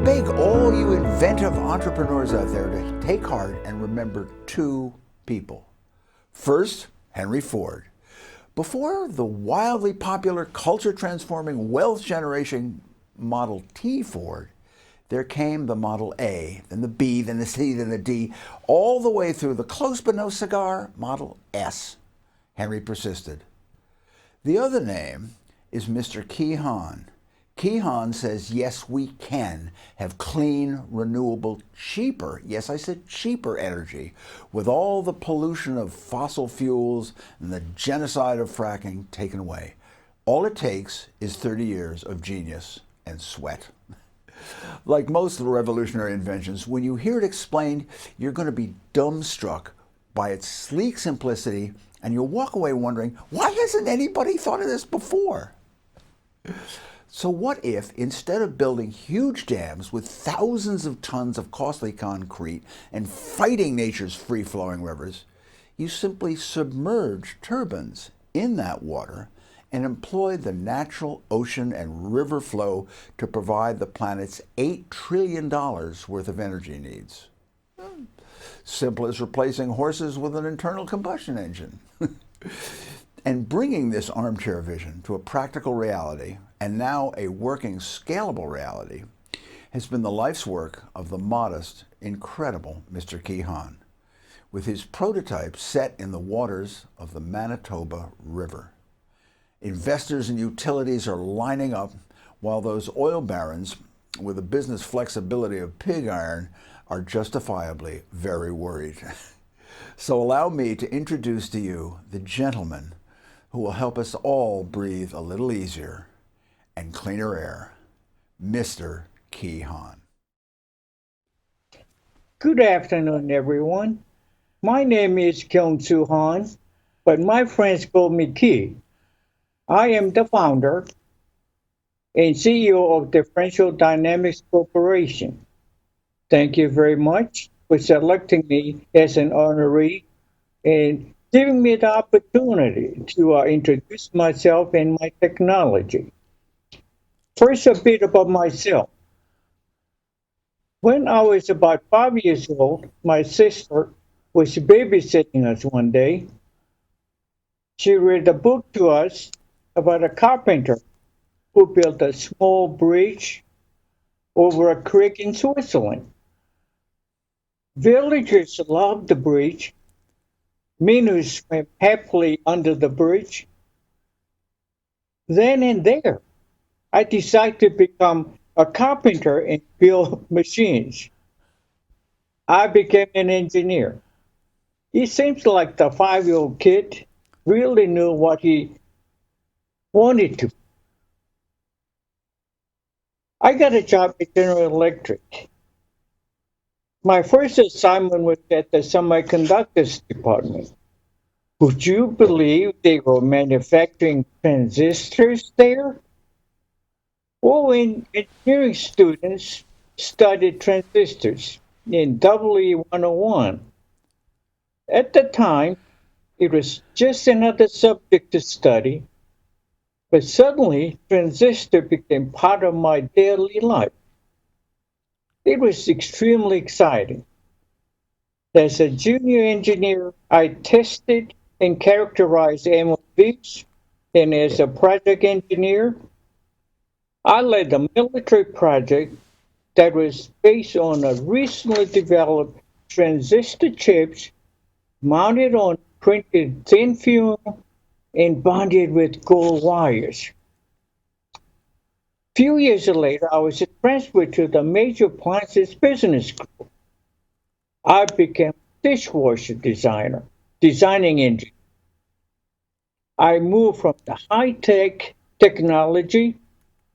beg all you inventive entrepreneurs out there to take heart and remember two people. First, Henry Ford. Before the wildly popular, culture-transforming, wealth-generating Model T Ford, there came the Model A, then the B, then the C, then the D, all the way through the close but no cigar Model S. Henry persisted. The other name is Mr. Key Han. Key Han says, yes, we can have clean, renewable, cheaper, yes, I said cheaper energy, with all the pollution of fossil fuels and the genocide of fracking taken away. All it takes is 30 years of genius and sweat. Like most of the revolutionary inventions, when you hear it explained, you're going to be dumbstruck by its sleek simplicity, and you'll walk away wondering, why hasn't anybody thought of this before? So what if, instead of building huge dams with thousands of tons of costly concrete and fighting nature's free-flowing rivers, you simply submerge turbines in that water and employ the natural ocean and river flow to provide the planet's $8 trillion worth of energy needs? Simple as replacing horses with an internal combustion engine. And bringing this armchair vision to a practical reality, and now a working, scalable reality, has been the life's work of the modest, incredible Mr. Key Han, with his prototype set in the waters of the Manitoba River. Investors and utilities are lining up, while those oil barons with the business flexibility of pig iron are justifiably very worried. So allow me to introduce to you the gentleman who will help us all breathe a little easier and cleaner air, Mr. Key Han. Good afternoon, everyone. My name is Kyung-Soo Han, but my friends call me Key. I am the founder and CEO of Differential Dynamics Corporation. Thank you very much for selecting me as an honoree and giving me the opportunity to introduce myself and my technology. First, a bit about myself. When I was about 5 years old, my sister was babysitting us one day. She read a book to us about a carpenter who built a small bridge over a creek in Switzerland. Villagers loved the bridge. Men swam happily under the bridge. Then and there, I decided to become a carpenter and build machines. I became an engineer. It seems like the 5-year-old kid really knew what he wanted to. I got a job at General Electric. My first assignment was at the semiconductors department. Would you believe they were manufacturing transistors there? Well, engineering students studied transistors in WE101. At the time, it was just another subject to study, but suddenly transistor became part of my daily life. It was extremely exciting. As a junior engineer, I tested and characterized MOVs, and as a project engineer, I led a military project that was based on a recently developed transistor chips mounted on printed thin film and bonded with gold wires. Few years later, I was transferred to the major appliances business group. I became a dishwasher designer, designing engineer. I moved from the high-tech technology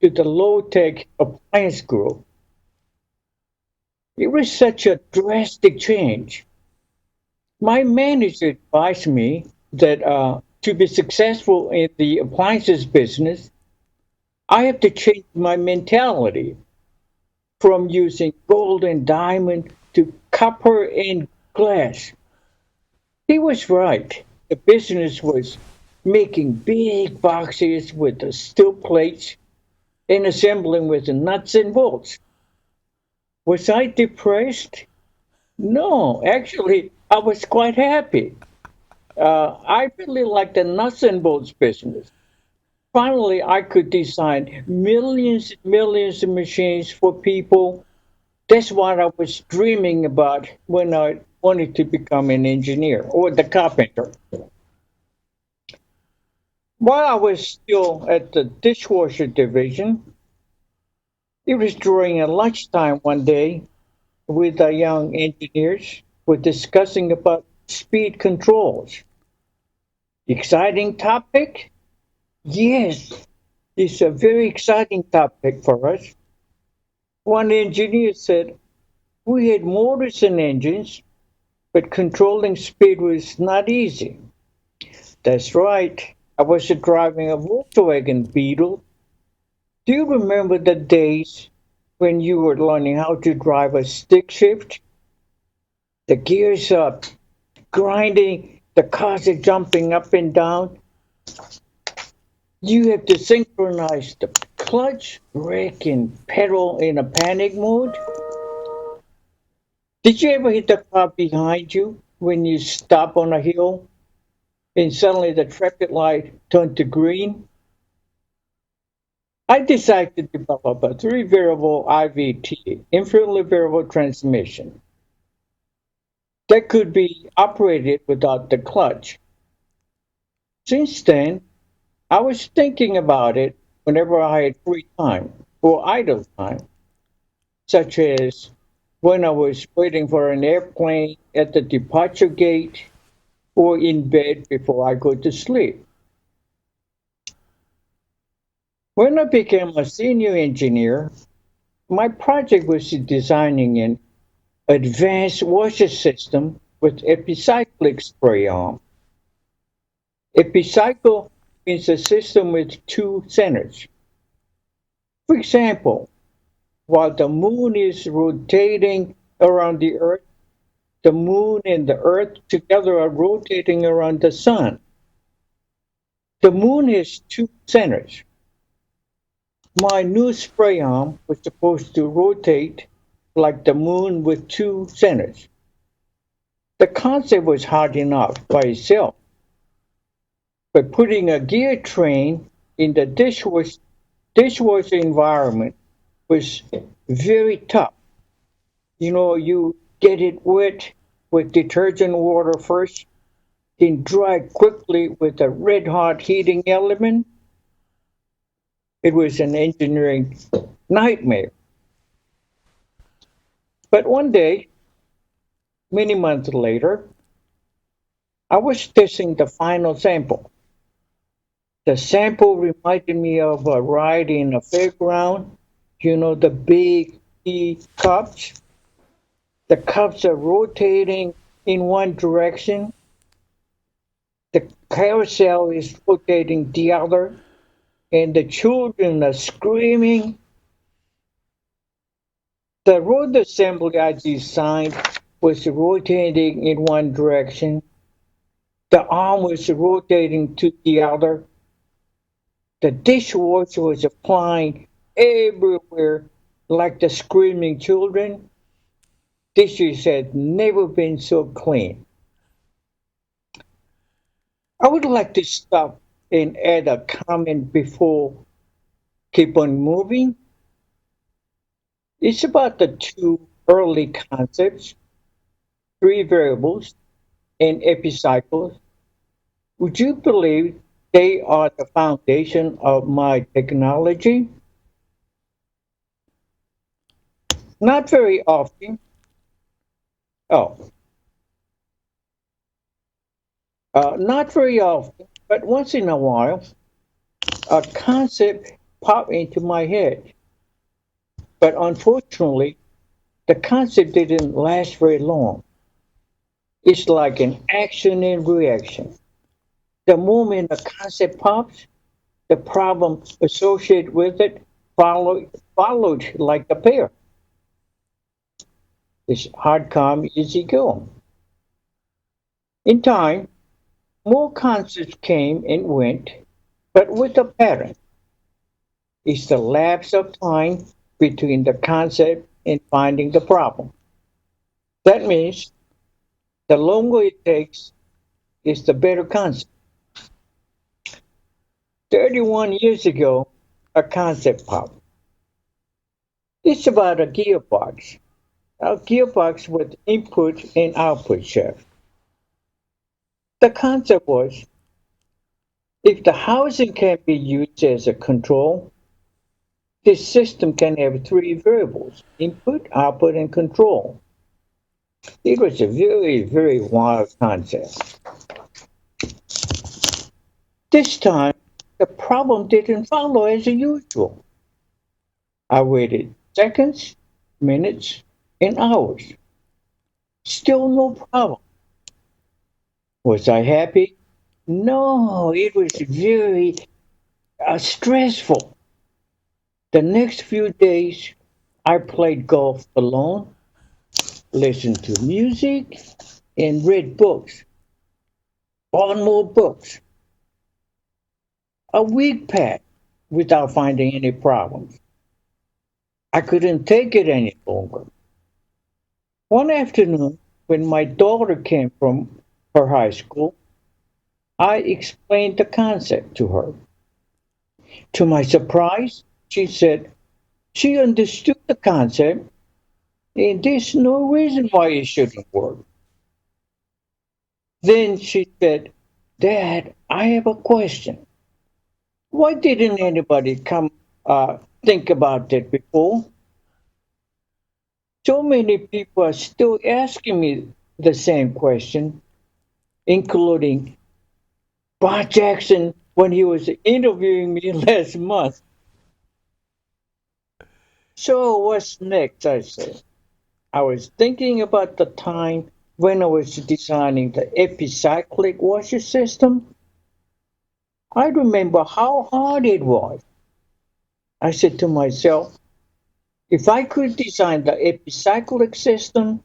to the low-tech appliance group. It was such a drastic change. My manager advised me that to be successful in the appliances business, I have to change my mentality from using gold and diamond to copper and glass. He was right. The business was making big boxes with the steel plates and assembling with the nuts and bolts. Was I depressed? No, actually, I was quite happy. I really liked the nuts and bolts business. Finally, I could design millions and millions of machines for people. That's what I was dreaming about when I wanted to become an engineer or the carpenter. While I was still at the dishwasher division, it was during a lunchtime one day with the young engineers. We're discussing about speed controls. Exciting topic? Yes, it's a very exciting topic for us. One engineer said, we had motors and engines, but controlling speed was not easy. That's right. I was driving a Volkswagen Beetle. Do you remember the days when you were learning how to drive a stick shift? The gears up, grinding, the cars are jumping up and down. You have to synchronize the clutch, brake, and pedal in a panic mode. Did you ever hit the car behind you when you stop on a hill and suddenly the traffic light turned to green? I decided to develop a three variable IVT, infinitely variable transmission, that could be operated without the clutch. Since then, I was thinking about it whenever I had free time or idle time, such as when I was waiting for an airplane at the departure gate or in bed before I go to sleep. When I became a senior engineer, my project was designing an advanced washer system with epicyclic spray arm. Epicycle means a system with two centers. For example, while the moon is rotating around the earth, the moon and the earth together are rotating around the sun. The moon has two centers. My new spray arm was supposed to rotate like the moon with two centers. The concept was hard enough by itself, but putting a gear train in the dishwasher environment was very tough. You know, you get it wet with detergent water first, then dry quickly with a red hot heating element. It was an engineering nightmare. But one day, many months later, I was testing the final sample. The sample reminded me of a ride in a fairground. You know, the big cups. The cups are rotating in one direction. The carousel is rotating the other. And the children are screaming. The road assembly I designed was rotating in one direction. The arm was rotating to the other. The dishwasher was applying everywhere like the screaming children. Dishes had never been so clean. I would like to stop and add a comment before keep on moving. It's about the two early concepts, three variables and epicycles. Would you believe they are the foundation of my technology? Not very often. Oh, not very often, but once in a while, a concept popped into my head. But unfortunately, the concept didn't last very long. It's like an action and reaction. The moment a concept pops, the problem associated with it followed like a pair. It's hard come, easy go. In time, more concepts came and went, but with a pattern. It's the lapse of time between the concept in finding the problem. That means the longer it takes is the better concept. 31 years ago, a concept popped. It's about a gearbox. A gearbox with input and output shaft. The concept was if the housing can be used as a control, this system can have three variables input, output, and control. It was a very, very wild concept. This time, the problem didn't follow as usual. I waited seconds, minutes, and hours. Still no problem. Was I happy? No, it was very stressful. The next few days, I played golf alone, listened to music, and read books. Bought more books. A week passed without finding any problems. I couldn't take it any longer. One afternoon, when my daughter came from her high school, I explained the concept to her. To my surprise, she said she understood the concept and there's no reason why it shouldn't work. Then she said, Dad, I have a question. Why didn't anybody come think about that before? So many people are still asking me the same question, including Bob Jackson when he was interviewing me last month. So what's next? I said. I was thinking about the time when I was designing the epicyclic washer system. I remember how hard it was. I said to myself, if I could design the epicyclic system,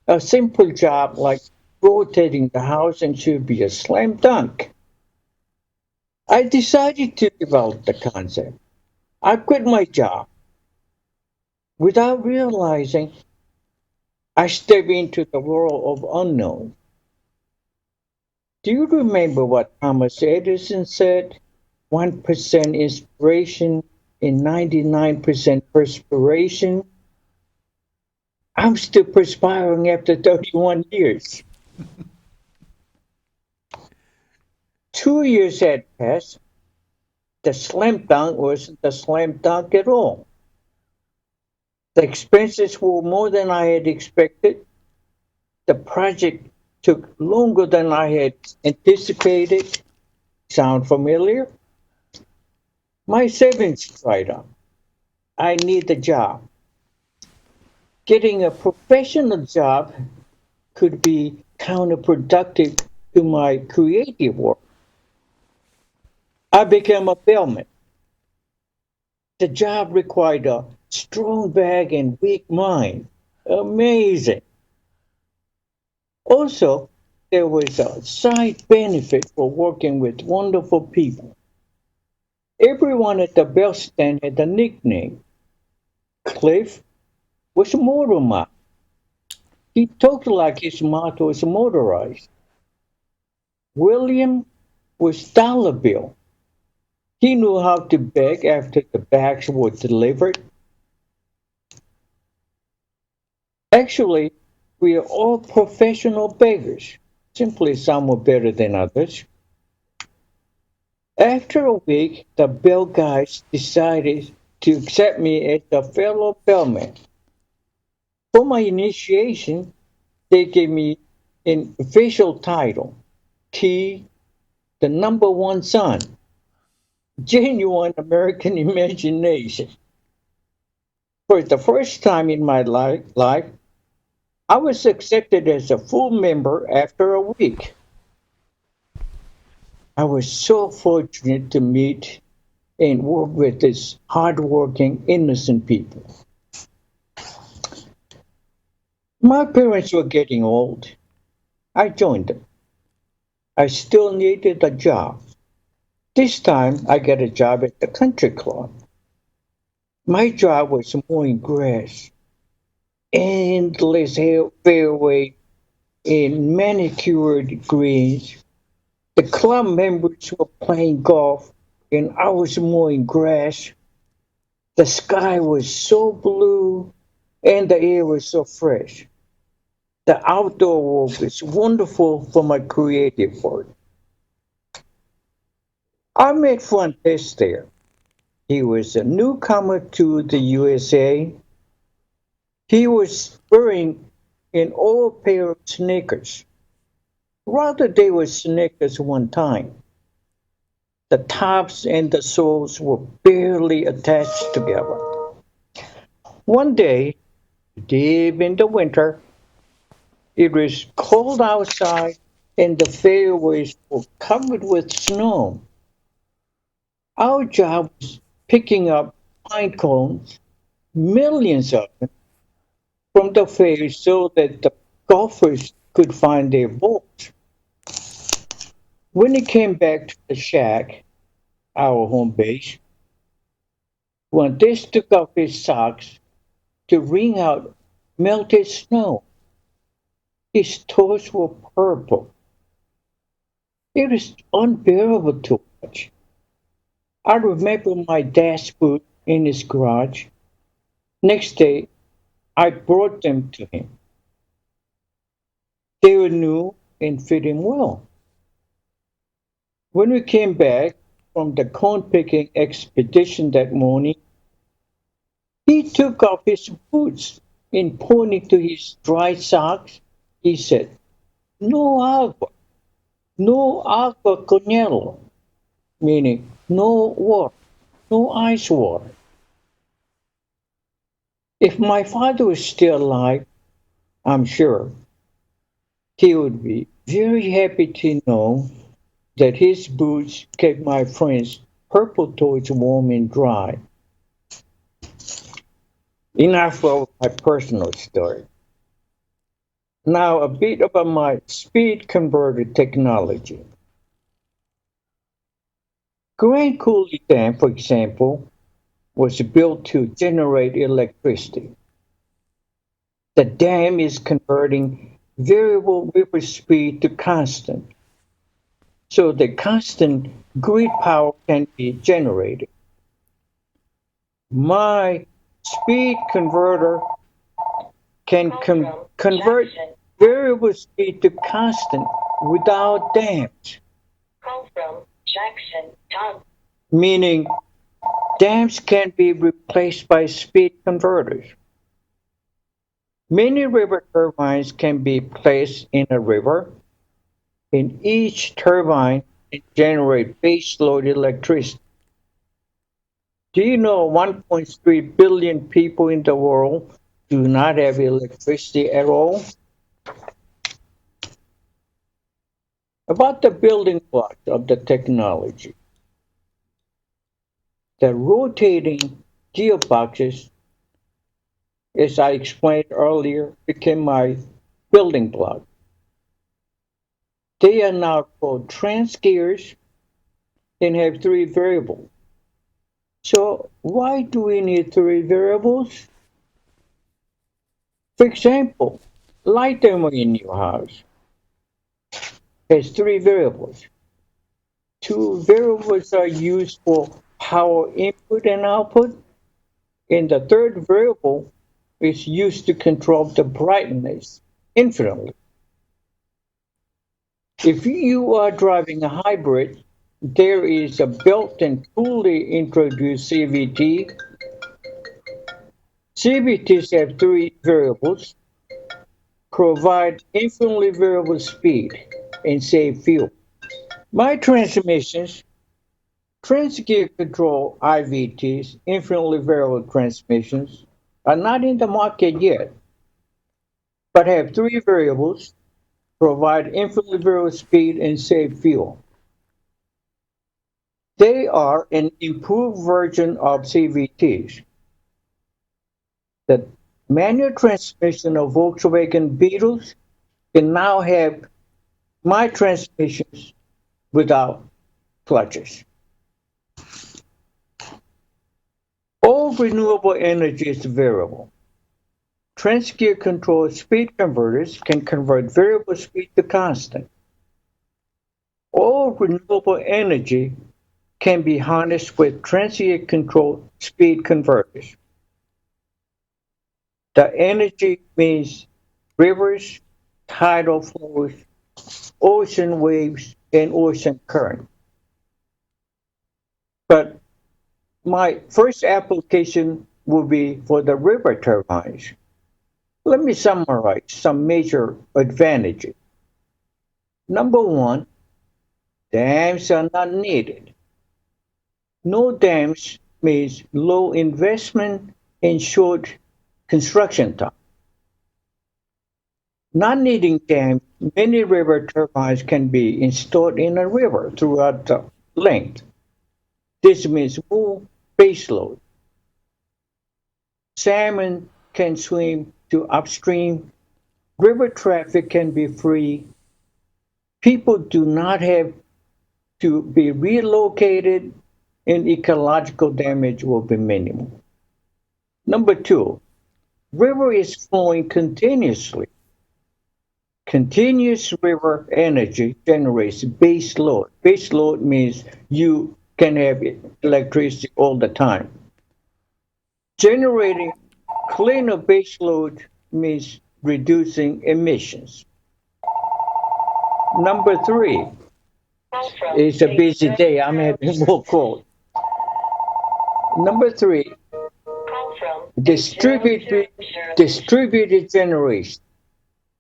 a simple job like rotating the housing should be a slam dunk. I decided to develop the concept. I quit my job. Without realizing, I stepped into the world of unknown. Do you remember what Thomas Edison said? 1% inspiration and 99% perspiration. I'm still perspiring after 31 years. 2 years had passed. The slam dunk wasn't the slam dunk at all. The expenses were more than I had expected. The project took longer than I had anticipated. Sound familiar? My savings dried up. I need a job. Getting a professional job could be counterproductive to my creative work. I became a bellman. The job required a strong back and weak mind. Amazing. Also, there was a side benefit for working with wonderful people. Everyone at the bell stand had a nickname. Cliff was a motor mouth. He talked like his mouth was motorized. William was dollar bill. He knew how to beg after the bags were delivered. Actually, we are all professional beggars. Simply some were better than others. After a week, the bell guys decided to accept me as a fellow bellman. For my initiation, they gave me an official title, T, the number one son, genuine American imagination. For the first time in my life, I was accepted as a full member after a week. I was so fortunate to meet and work with these hardworking, innocent people. My parents were getting old. I joined them. I still needed a job. This time, I got a job at the country club. My job was mowing grass. endless fairway in manicured greens. The club members were playing golf, and I was mowing grass. The sky was so blue, and the air was so fresh. The outdoor world was wonderful for my creative work. I met Fuentes there. He was a newcomer to the USA. He was wearing an old pair of sneakers. Rather, they were sneakers one time. The tops and the soles were barely attached together. One day, deep in the winter, it was cold outside and the fairways were covered with snow. Our job was picking up pine cones, millions of them, from the fair so that the golfers could find their balls. When he came back to the shack, our home base, Fuentes took off his socks to wring out melted snow. His toes were purple. It was unbearable to watch. I remember my dad's boot in his garage. Next day, I brought them to him. They were new and fit him well. When we came back from the cone picking expedition that morning, he took off his boots and pointing to his dry socks, he said, "No agua, no agua con hielo," meaning no water, no ice water. If my father was still alive, I'm sure he would be very happy to know that his boots kept my friend's purple toes warm and dry. Enough of my personal story. Now, a bit about my speed converter technology. Grand Coulee Dam, for example, was built to generate electricity. The dam is converting variable river speed to constant, so the constant grid power can be generated. My speed converter can convert variable speed to constant without dams, meaning dams can be replaced by speed converters. Many river turbines can be placed in a river, and each turbine can generate baseload electricity. Do you know 1.3 billion people in the world do not have electricity at all? About the building blocks of the technology, the rotating gearboxes, as I explained earlier, became my building block. They are now called trans gears and have three variables. So why do we need three variables? For example, light thermal in your house has three variables. Two variables are used for power input and output, and the third variable is used to control the brightness infinitely. If you are driving a hybrid, there is a built-in fully introduced CVT. CVTs have three variables, provide infinitely variable speed, and save fuel. My transmissions, transgear control IVTs, infinitely variable transmissions, are not in the market yet, but have three variables, provide infinitely variable speed, and save fuel. They are an improved version of CVTs. The manual transmission of Volkswagen Beetles can now have my transmissions without clutches. All renewable energy is variable. Transgear controlled speed converters can convert variable speed to constant. All renewable energy can be harnessed with transient controlled speed converters. The energy means rivers, tidal flows, ocean waves, and ocean current. But my first application will be for the river turbines. Let me summarize some major advantages. Number one, dams are not needed. No dams means low investment and short construction time. Not needing dams, many river turbines can be installed in a river throughout the length. This means more baseload. Salmon can swim to upstream. River traffic can be free. People do not have to be relocated, and ecological damage will be minimal. Number two, river is flowing continuously. Continuous river energy generates base load. Base load means you can have electricity all the time. Generating cleaner base load means reducing emissions. Number three, it's a busy day. I'm having more calls. Number three, distributed generation.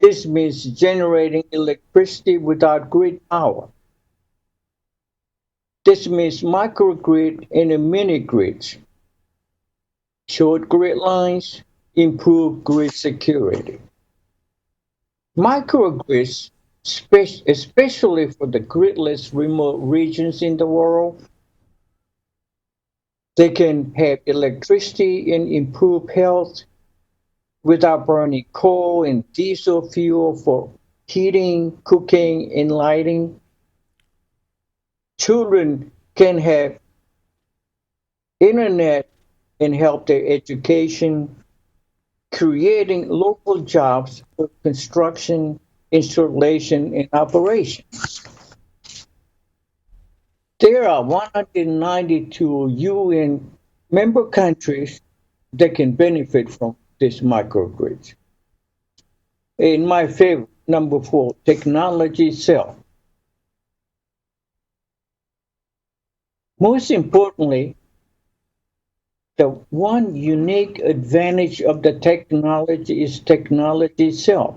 This means generating electricity without grid power. This means microgrid and mini grids. Short grid lines improve grid security. Microgrids, especially for the gridless remote regions in the world, they can have electricity and improve health without burning coal and diesel fuel for heating, cooking, and lighting. Children can have internet and help their education, creating local jobs for construction, installation, and operation. There are 192 UN member countries that can benefit from this microgrids. And my favorite, number four, technology itself. Most importantly, the one unique advantage of the technology is technology itself.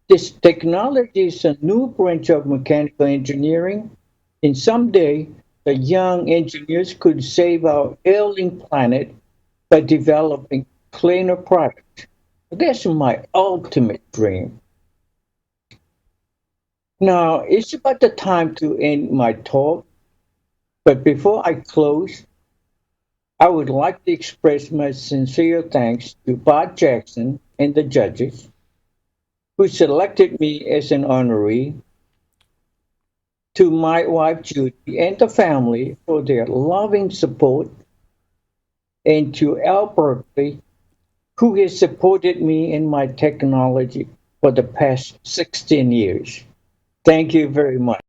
This technology is a new branch of mechanical engineering, and someday the young engineers could save our ailing planet by developing cleaner products. That's my ultimate dream. Now, it's about the time to end my talk, but before I close, I would like to express my sincere thanks to Bob Jackson and the judges who selected me as an honoree, to my wife Judy and the family for their loving support, and to Al Berkeley, who has supported me in my technology for the past 16 years. Thank you very much.